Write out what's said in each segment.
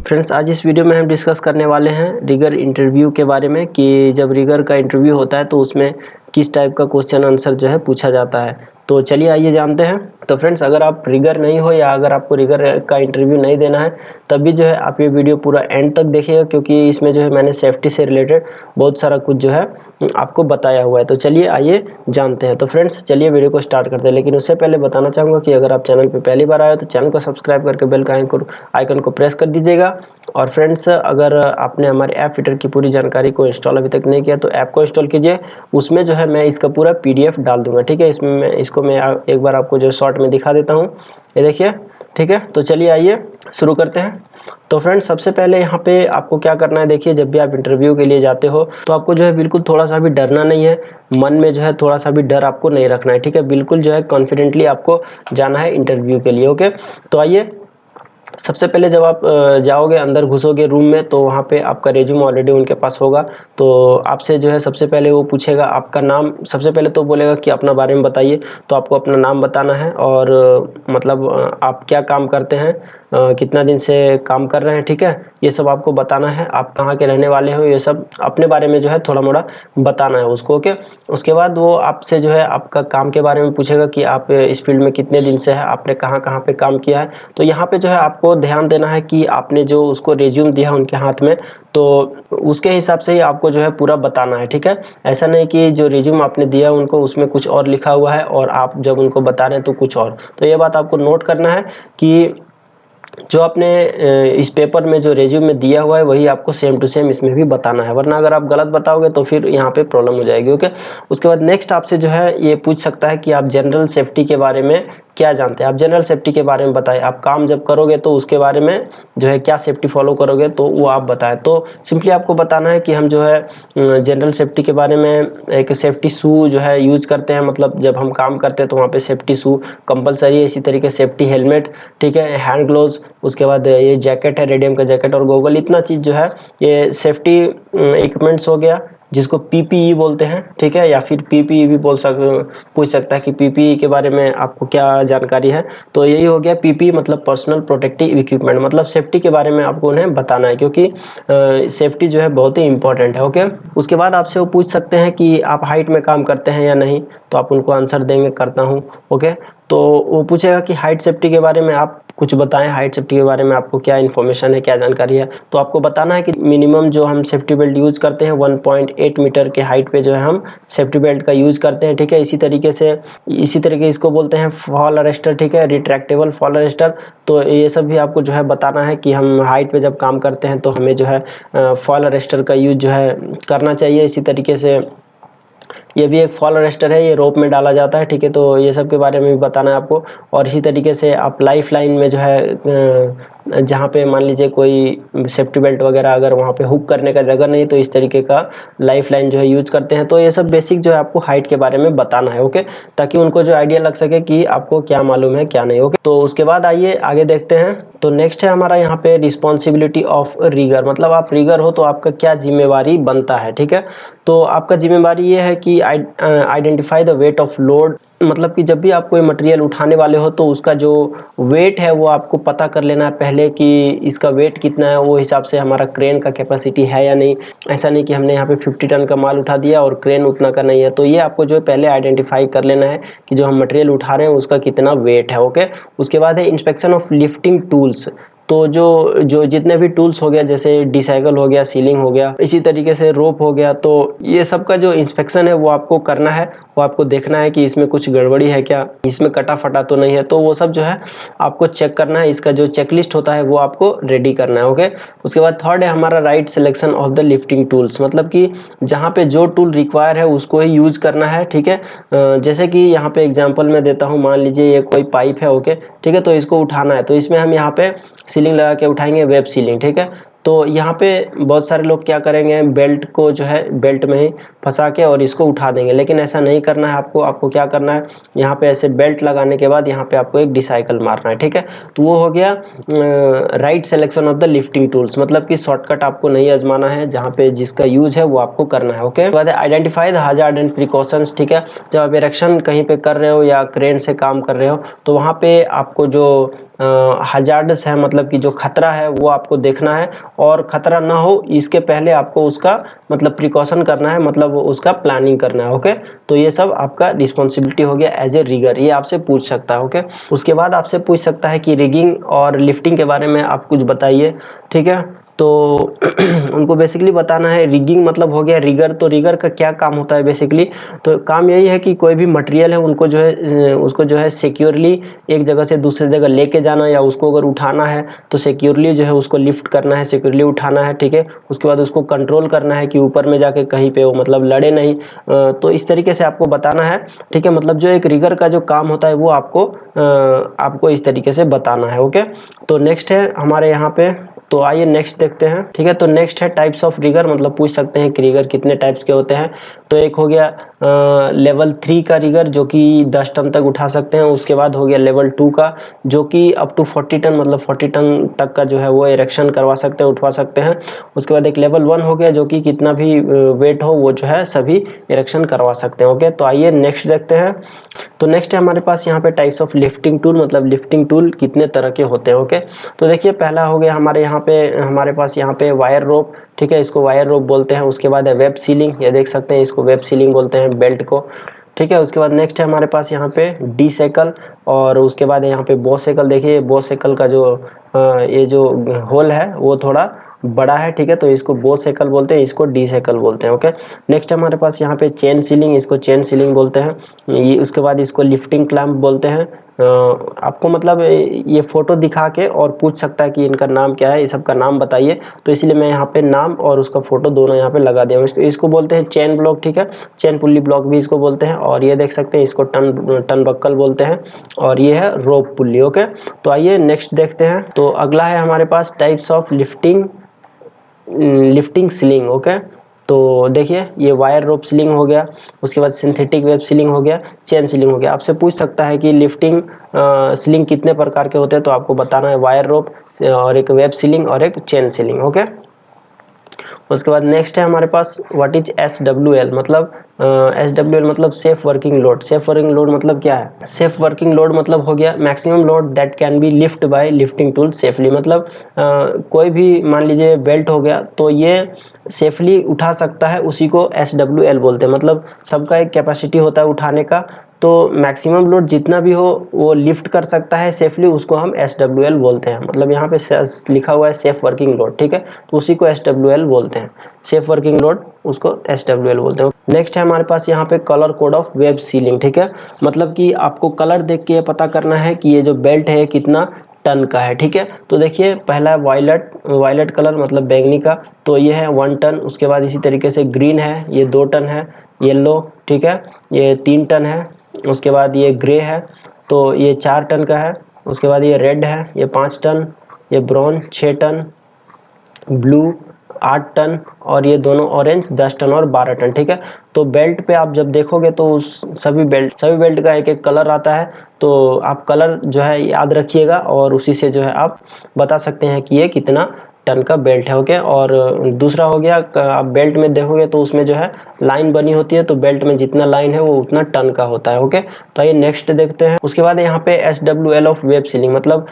Friends, आज इस video में हम डिस्कस करने वाले हैं रिगर इंटरव्यू के बारे में कि जब रिगर का इंटरव्यू होता है तो उसमें किस टाइप का क्वेश्चन आंसर जो है पूछा जाता है। तो चलिए आइए जानते हैं। तो फ्रेंड्स, अगर आप रिगर नहीं हो या अगर आपको रिगर का इंटरव्यू नहीं देना है तब भी जो है आप ये वीडियो पूरा एंड तक देखिएगा, क्योंकि इसमें जो है मैंने सेफ्टी से रिलेटेड बहुत सारा कुछ जो है आपको बताया हुआ है। तो चलिए आइए जानते हैं। तो फ्रेंड्स, चलिए वीडियो को स्टार्ट करते हैं। लेकिन उससे पहले बताना चाहूँगा कि अगर आप चैनल पर पहली बार आए हो तो चैनल को सब्सक्राइब करके बेल का आइकन को प्रेस कर दीजिएगा। और फ्रेंड्स, अगर आपने हमारे ऐप फिटर की पूरी जानकारी को इंस्टॉल अभी तक नहीं किया तो ऐप को इंस्टॉल कीजिए। उसमें जो है मैं इसका पूरा PDF डाल दूंगा, ठीक है। इसमें मैं एक बार आपको जो शॉर्ट में दिखा देता हूँ, ये देखिए, ठीक है। तो चलिए आइए शुरू करते हैं। तो फ्रेंड्स, सबसे पहले यहाँ पे आपको क्या करना है, देखिए, जब भी आप इंटरव्यू के लिए जाते हो तो आपको जो है बिल्कुल थोड़ा सा भी डरना नहीं है। मन में जो है थोड़ा सा भी डर आपको नहीं रखना है, ठीक है। बिल्कुल जो है कॉन्फिडेंटली आपको जाना है इंटरव्यू के लिए, ओके। तो आइए, सबसे पहले जब आप जाओगे, अंदर घुसोगे रूम में, तो वहाँ पे आपका रेज्यूम ऑलरेडी उनके पास होगा। तो आपसे जो है सबसे पहले वो पूछेगा आपका नाम। सबसे पहले तो बोलेगा कि अपना बारे में बताइए। तो आपको अपना नाम बताना है और मतलब आप क्या काम करते हैं, कितना दिन से काम कर रहे हैं, ठीक है। ये सब आपको बताना है। आप कहाँ के रहने वाले हो, ये सब अपने बारे में जो है थोड़ा मोड़ा बताना है उसको, ओके। उसके बाद वो आपसे जो है आपका काम के बारे में पूछेगा कि आप इस फील्ड में कितने दिन से हैं, आपने कहाँ कहाँ पे काम किया है। तो यहाँ पे जो है आपको ध्यान देना है कि आपने जो उसको रिज्यूम दिया उनके हाथ में, तो उसके हिसाब से ही आपको जो है पूरा बताना है, ठीक है। ऐसा नहीं कि जो रिज्यूम आपने दिया उनको उसमें कुछ और लिखा हुआ है और आप जब उनको बता रहे हैं तो कुछ और। तो ये बात आपको नोट करना है कि जो आपने इस पेपर में जो रिज्यूम में दिया हुआ है वही आपको सेम टू सेम इसमें भी बताना है, वरना अगर आप गलत बताओगे तो फिर यहाँ पे प्रॉब्लम हो जाएगी, ओके। उसके बाद नेक्स्ट आपसे जो है ये पूछ सकता है कि आप जनरल सेफ्टी के बारे में क्या जानते हैं। आप जनरल सेफ्टी के बारे में बताएं। आप काम जब करोगे तो उसके बारे में जो है क्या सेफ्टी फॉलो करोगे तो वो आप बताएं। तो सिंपली आपको बताना है कि हम जो है जनरल सेफ्टी के बारे में एक सेफ्टी शू जो है यूज करते हैं, मतलब जब हम काम करते हैं तो वहाँ पे सेफ्टी शू कंपलसरी है। इसी तरीके सेफ्टी हेलमेट, ठीक है, हैंड ग्लोव्स, उसके बाद ये जैकेट है, रेडियम का जैकेट और गोगल, इतना चीज़ जो है ये सेफ्टी इक्विपमेंट्स हो गया, जिसको PPE बोलते हैं, ठीक है। या फिर PPE भी पूछ सकता है कि PPE के बारे में आपको क्या जानकारी है। तो यही हो गया PPE, मतलब पर्सनल प्रोटेक्टिव इक्विपमेंट, मतलब सेफ्टी के बारे में आपको उन्हें बताना है, क्योंकि सेफ्टी जो है बहुत ही इंपॉर्टेंट है, ओके। उसके बाद आपसे वो पूछ सकते हैं कि आप हाइट में काम करते हैं या नहीं, तो आप उनको आंसर देंगे करता हूँ, ओके। तो वो पूछेगा कि हाइट सेफ्टी के बारे में आप कुछ बताएं, हाइट सेफ्टी के बारे में आपको क्या इन्फॉर्मेशन है, क्या जानकारी है। तो आपको बताना है कि मिनिमम जो हम सेफ्टी बेल्ट यूज करते हैं 1.8 मीटर के हाइट पे जो है हम सेफ्टी बेल्ट का यूज करते हैं, ठीक है। इसी तरीके इसको बोलते हैं फॉल अरेस्टर, ठीक है, रिट्रैक्टेबल फॉल अरेस्टर। तो ये सब भी आपको जो है बताना है कि हम हाइट पे जब काम करते हैं तो हमें जो है फॉल अरेस्टर का यूज जो है करना चाहिए। इसी तरीके से ये भी एक फॉल अरेस्टर है, ये रोप में डाला जाता है, ठीक है। तो ये सब के बारे में भी बताना है आपको। और इसी तरीके से आप लाइफ लाइन में जो है जहाँ पे मान लीजिए कोई सेफ्टी बेल्ट वगैरह अगर वहाँ पे हुक करने का जगह नहीं तो इस तरीके का लाइफ लाइन जो है यूज करते हैं। तो ये सब बेसिक जो है आपको हाइट के बारे में बताना है, ओके, ताकि उनको जो आइडिया लग सके कि आपको क्या मालूम है क्या नहीं, ओके। तो उसके बाद आइए आगे देखते हैं। तो नेक्स्ट है हमारा यहाँ पे रिस्पॉन्सिबिलिटी ऑफ रिगर, मतलब आप रिगर हो तो आपका क्या जिम्मेवारी बनता है, ठीक है। तो आपका जिम्मेवारी ये है कि identify the weight of load, मतलब कि जब भी आप कोई मटेरियल उठाने वाले हो तो उसका जो वेट है वो आपको पता कर लेना है पहले कि इसका वेट कितना है, वो हिसाब से हमारा क्रेन का कैपेसिटी है या नहीं। ऐसा नहीं कि हमने यहाँ पे 50 टन का माल उठा दिया और क्रेन उतना का नहीं है। तो ये आपको जो है पहले आइडेंटिफाई कर लेना है कि जो हम मटेरियल उठा रहे हैं उसका कितना वेट है, ओके। उसके बाद है इंस्पेक्शन ऑफ लिफ्टिंग टूल्स। तो जो जितने भी टूल्स हो गया, जैसे डिसाइकल हो गया, सीलिंग हो गया, इसी तरीके से रोप हो गया, तो ये सब का जो इंस्पेक्शन है वो आपको करना है। वो आपको देखना है कि इसमें कुछ गड़बड़ी है क्या, इसमें कटा फटा तो नहीं है। तो वो सब जो है आपको चेक करना है। इसका जो चेकलिस्ट होता है वो आपको रेडी करना है, ओके। उसके बाद थर्ड है हमारा right selection of the lifting tools, मतलब कि जहाँ पे जो टूल रिक्वायर है उसको ही यूज करना है, ठीक है। जैसे कि यहाँ पे एग्जाम्पल मैं देता हूँ, मान लीजिए ये कोई पाइप है, ओके, ठीक है। तो इसको उठाना है तो इसमें हम यहाँ पे सीलिंग लगा के उठाएंगे, वेब सीलिंग, ठीक है। तो यहाँ पे बहुत सारे लोग क्या करेंगे, बेल्ट को जो है बेल्ट में ही फंसा के और इसको उठा देंगे, लेकिन ऐसा नहीं करना है आपको क्या करना है, यहाँ पे ऐसे बेल्ट लगाने के बाद यहाँ पे आपको एक डिसाइकल मारना है, ठीक है। तो वो हो गया right selection of the lifting tools, मतलब कि शॉर्टकट आपको नहीं आजमाना है, जहाँ पे जिसका यूज है वो आपको करना है, ओके। बाद identify the hazard and precautions, ठीक है। जब आप इरेक्शन कहीं पे कर रहे हो या क्रेन से काम कर रहे हो तो वहाँ पे आपको जो हजार्डस है, मतलब कि जो खतरा है वो आपको देखना है, और खतरा ना हो इसके पहले आपको उसका मतलब प्रिकॉशन करना है, मतलब उसका प्लानिंग करना है। ओके, तो ये सब आपका रिस्पॉन्सिबिलिटी हो गया एज ए रिगर, ये आपसे पूछ सकता है। ओके, उसके बाद आपसे पूछ सकता है कि रिगिंग और लिफ्टिंग के बारे में आप कुछ बताइए। ठीक है, तो उनको बेसिकली बताना है रिगिंग मतलब हो गया रिगर। तो रिगर का क्या काम होता है बेसिकली, तो काम यही है कि कोई भी मटेरियल है उनको जो है उसको जो है सिक्योरली एक जगह से दूसरी जगह लेके जाना, या उसको अगर उठाना है तो सिक्योरली जो है उसको लिफ्ट करना है, सिक्योरली उठाना है। ठीक है, उसके बाद उसको कंट्रोल करना है कि ऊपर में जाके कहीं पे वो मतलब लड़े नहीं। तो इस तरीके से आपको बताना है। ठीक है, मतलब जो एक रिगर का जो काम होता है वो आपको इस तरीके से बताना है। ओके, तो नेक्स्ट है हमारे यहाँ पे, तो आइए नेक्स्ट देखते हैं। ठीक है, तो नेक्स्ट है टाइप्स ऑफ रिगर, मतलब पूछ सकते हैं कि रिगर कितने टाइप्स के होते हैं। तो एक हो गया लेवल 3 का रिगर जो कि 10 टन तक उठा सकते हैं। उसके बाद हो गया लेवल 2 का जो कि अप टू 40 टन, मतलब 40 टन तक का जो है वो इरेक्शन करवा सकते हैं, उठवा सकते हैं। उसके बाद एक लेवल 1 हो गया जो कि कितना भी वेट हो वो जो है सभी इरेक्शन करवा सकते हैं। ओके, तो आइए नेक्स्ट देखते हैं। तो नेक्स्ट है हमारे पास यहाँ पे टाइप्स ऑफ लिफ्टिंग टूल, मतलब लिफ्टिंग टूल कितने तरह के होते हैं। ओके, तो देखिए पहला हो गया हमारे पास यहाँ पे वायर रोप। ठीक है, इसको वायर रोप बोलते हैं। उसके बाद है वेब सीलिंग, ये देख सकते हैं, इसको वेब सीलिंग बोलते हैं बेल्ट को। ठीक है, उसके बाद नेक्स्ट है हमारे पास यहाँ पे डी सेकल, और उसके बाद यहाँ पे बो सेकल। देखिए बो सेकल का जो ये जो होल है वो थोड़ा बड़ा है। ठीक है, तो इसको बो सेकल बोलते हैं, इसको डी सेकल बोलते हैं। ओके, नेक्स्ट हमारे पास यहाँ पे चेन सीलिंग, इसको चेन सीलिंग बोलते हैं। ये उसके बाद इसको लिफ्टिंग क्लैंप बोलते हैं। आपको मतलब ये फोटो दिखा के और पूछ सकता है कि इनका नाम क्या है, इस सब का नाम बताइए, तो इसलिए मैं यहाँ पे नाम और उसका फोटो दोनों यहाँ पे लगा दिया हूँ। इसको बोलते हैं चेन ब्लॉक। ठीक है, चेन पुल्ली ब्लॉक भी इसको बोलते हैं, और ये देख सकते हैं इसको टन बक्कल बोलते हैं, और ये है रोप पुल्ली। ओके, तो आइए नेक्स्ट देखते हैं। तो अगला है हमारे पास types of lifting ceiling. Okay, तो देखिए ये वायर रोप सीलिंग हो गया, उसके बाद सिंथेटिक वेब सीलिंग हो गया, चेन सीलिंग हो गया। आपसे पूछ सकता है कि लिफ्टिंग सीलिंग कितने प्रकार के होते हैं, तो आपको बताना है वायर रोप और एक वेब सीलिंग और एक चेन सीलिंग। ओके, उसके बाद नेक्स्ट है हमारे पास व्हाट इज SWL, मतलब SWL मतलब safe working load. Safe working load मतलब क्या है, सेफ वर्किंग लोड मतलब हो गया maximum load that can be lift bye lifting tool safely. मतलब कोई भी मान लीजिए बेल्ट हो गया तो ये सेफली उठा सकता है, उसी को SWL बोलते हैं। मतलब सबका एक कैपेसिटी होता है उठाने का, तो मैक्सिमम लोड जितना भी हो वो लिफ्ट कर सकता है सेफली, उसको हम SWL बोलते हैं। मतलब यहाँ पे लिखा हुआ है सेफ वर्किंग लोड। ठीक है, तो उसी को SWL बोलते हैं, सेफ वर्किंग लोड उसको SWL बोलते हैं। नेक्स्ट है हमारे पास यहाँ पे colour code of web ceiling. ठीक है, मतलब कि आपको कलर देख के ये पता करना है कि ये जो बेल्ट है कितना टन का है। ठीक है, तो देखिए पहला है वायलेट कलर मतलब बैंगनी का, तो ये है 1 टन। उसके बाद इसी तरीके से ग्रीन है, ये 2 टन है। येलो, ठीक है, ये 3 टन है। उसके बाद ये ग्रे है, तो ये 4 टन का है। उसके बाद ये रेड है, ये 5 टन। ये ब्राउन 6 टन, ब्लू 8 टन, और ये दोनों ऑरेंज 10 टन और 12 टन। ठीक है, तो बेल्ट पे आप जब देखोगे तो उस सभी बेल्ट का एक एक कलर आता है, तो आप कलर जो है याद रखिएगा, और उसी से जो है आप बता सकते हैं कि ये कितना टन का बेल्ट है। ओके, और दूसरा हो गया आप बेल्ट में देखोगे तो उसमें जो है लाइन बनी होती है, तो बेल्ट में जितना लाइन है वो उतना टन का होता है। ओके, तो ये नेक्स्ट देखते हैं। उसके बाद यहाँ पे SWL ऑफ वेब सीलिंग, मतलब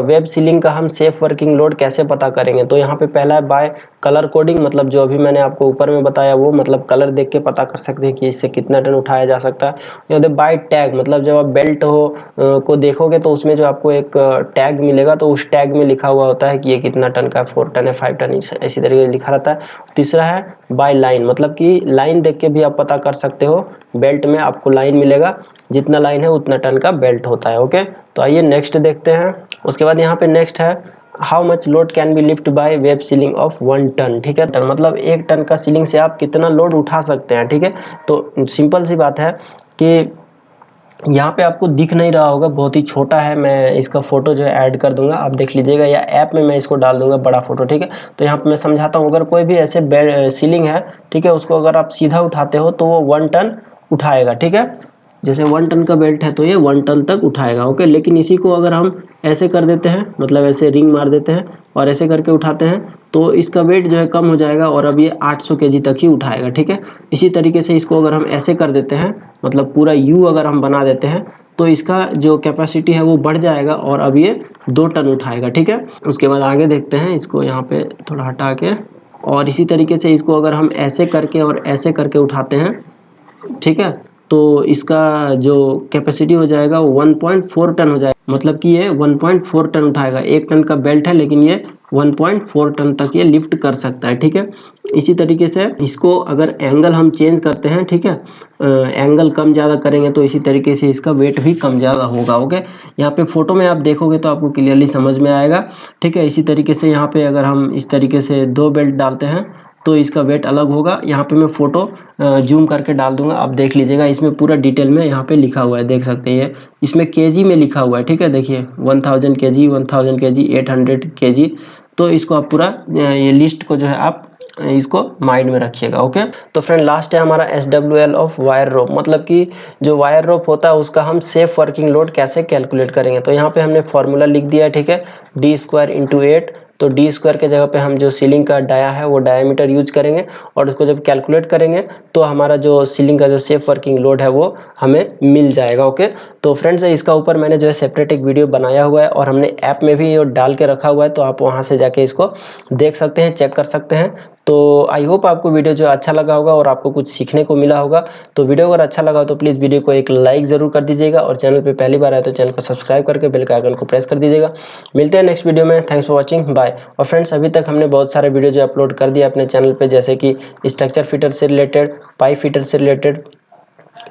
वेब सीलिंग का हम सेफ वर्किंग लोड कैसे पता करेंगे, तो यहाँ पे पहला है बाय कलर कोडिंग, मतलब जो अभी मैंने आपको ऊपर में बताया वो, मतलब कलर देख के पता कर सकते हैं कि इससे कितना टन उठाया जा सकता है। या बाय टैग, मतलब जब आप बेल्ट को देखोगे तो उसमें जो आपको एक टैग मिलेगा, तो उस टैग में लिखा हुआ होता है कि ये कितना टन का, 4 टन है, 5 टन, इसी तरीके से लिखा रहता है। तीसरा है बाय लाइन, मतलब कि लाइन देख के भी आप पता कर सकते हो, बेल्ट में आपको लाइन मिलेगा, जितना लाइन है उतना टन का बेल्ट होता है। ओके, तो आइए नेक्स्ट देखते हैं। उसके बाद यहाँ पे नेक्स्ट है how much load can be lift by web sealing of 1 ton. ठीक है, तो मतलब 1 टन का सीलिंग से आप कितना लोड उठा सकते हैं। ठीक है, तो सिंपल सी बात है कि यहाँ पे आपको दिख नहीं रहा होगा, बहुत ही छोटा है, मैं इसका फोटो जो है ऐड कर दूंगा, आप देख लीजिएगा, या ऐप में मैं इसको डाल दूंगा बड़ा फोटो। ठीक है, तो यहाँ पे मैं समझाता हूँ। अगर कोई भी ऐसे सीलिंग है, ठीक है, उसको अगर आप सीधा उठाते हो तो वो 1 टन उठाएगा। ठीक है, जैसे 1 टन का बेल्ट है तो ये 1 टन तक उठाएगा। ओके, लेकिन इसी को अगर हम ऐसे कर देते हैं, मतलब ऐसे रिंग मार देते हैं और ऐसे करके उठाते हैं, तो इसका वेट जो है कम हो जाएगा, और अब ये 800 kg तक ही उठाएगा। ठीक है, इसी तरीके से इसको अगर हम ऐसे कर देते हैं, मतलब पूरा यू अगर हम बना देते हैं, तो इसका जो कैपेसिटी है वो बढ़ जाएगा और अब ये 2 टन उठाएगा, ठीक है। उसके बाद आगे देखते हैं, इसको यहाँ पे थोड़ा हटा के, और इसी तरीके से इसको अगर हम ऐसे करके और ऐसे करके उठाते हैं, ठीक है, तो इसका जो कैपेसिटी हो जाएगा वो 1.4 टन हो जाएगा। मतलब कि ये 1.4 टन उठाएगा। 1 टन का बेल्ट है लेकिन ये 1.4 टन तक ये लिफ्ट कर सकता है, ठीक है। इसी तरीके से इसको अगर एंगल हम चेंज करते हैं, ठीक है, एंगल कम ज़्यादा करेंगे तो इसी तरीके से इसका वेट भी कम ज़्यादा होगा। ओके, यहाँ पे फोटो में आप देखोगे तो आपको क्लियरली समझ में आएगा, ठीक है। इसी तरीके से यहाँ पे अगर हम इस तरीके से 2 बेल्ट डालते हैं तो इसका वेट अलग होगा। यहाँ पे मैं फ़ोटो जूम करके डाल दूंगा, आप देख लीजिएगा। इसमें पूरा डिटेल में यहाँ पे लिखा हुआ है, देख सकते हैं। इसमें केजी में लिखा हुआ है, ठीक है, देखिए 1000 केजी, 1000 केजी, 800 केजी। तो इसको आप पूरा ये लिस्ट को जो है आप इसको माइंड में रखिएगा। ओके, तो फ्रेंड लास्ट है हमारा SWL ऑफ वायर रोप, मतलब कि जो वायर रोप होता है उसका हम सेफ वर्किंग लोड कैसे कैलकुलेट करेंगे। तो यहाँ पे हमने फॉर्मूला लिख दिया है, ठीक है, d² × 8। तो d² के जगह पे हम जो सीलिंग का डाया है वो डायमीटर यूज करेंगे, और उसको जब कैलकुलेट करेंगे तो हमारा जो सीलिंग का जो सेफ वर्किंग लोड है वो हमें मिल जाएगा। ओके, तो फ्रेंड्स इसका ऊपर मैंने जो है सेपरेट एक वीडियो बनाया हुआ है, और हमने ऐप में भी ये डाल के रखा हुआ है, तो आप वहाँ से जाके इसको देख सकते हैं, चेक कर सकते हैं। तो आई होप आपको वीडियो जो अच्छा लगा होगा और आपको कुछ सीखने को मिला होगा। तो वीडियो अगर अच्छा लगा तो प्लीज़ वीडियो को एक लाइक ज़रूर कर दीजिएगा, और चैनल पे पहली बार आए तो चैनल को सब्सक्राइब करके बेल के आइकन को प्रेस कर दीजिएगा। मिलते हैं नेक्स्ट वीडियो में। Thanks for watching, bye. और फ्रेंड्स अभी तक हमने बहुत सारे वीडियो जो अपलोड कर दिया अपने चैनल पर, जैसे कि स्ट्रक्चर फिटर से रिलेटेड, पाइप फिटर से रिलेटेड,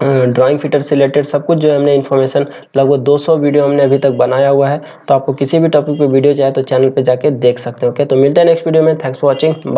ड्राइंग फिटर से रिलेटेड सब कुछ जो है हमने इन्फॉर्मेशन, लगभग 200 वीडियो हमने अभी तक बनाया हुआ है। तो आपको किसी भी टॉपिक पे वीडियो चाहिए तो चैनल पे जाके देख सकते हो। ओके, तो मिलते हैं नेक्स्ट वीडियो में। Thanks for watching, bye.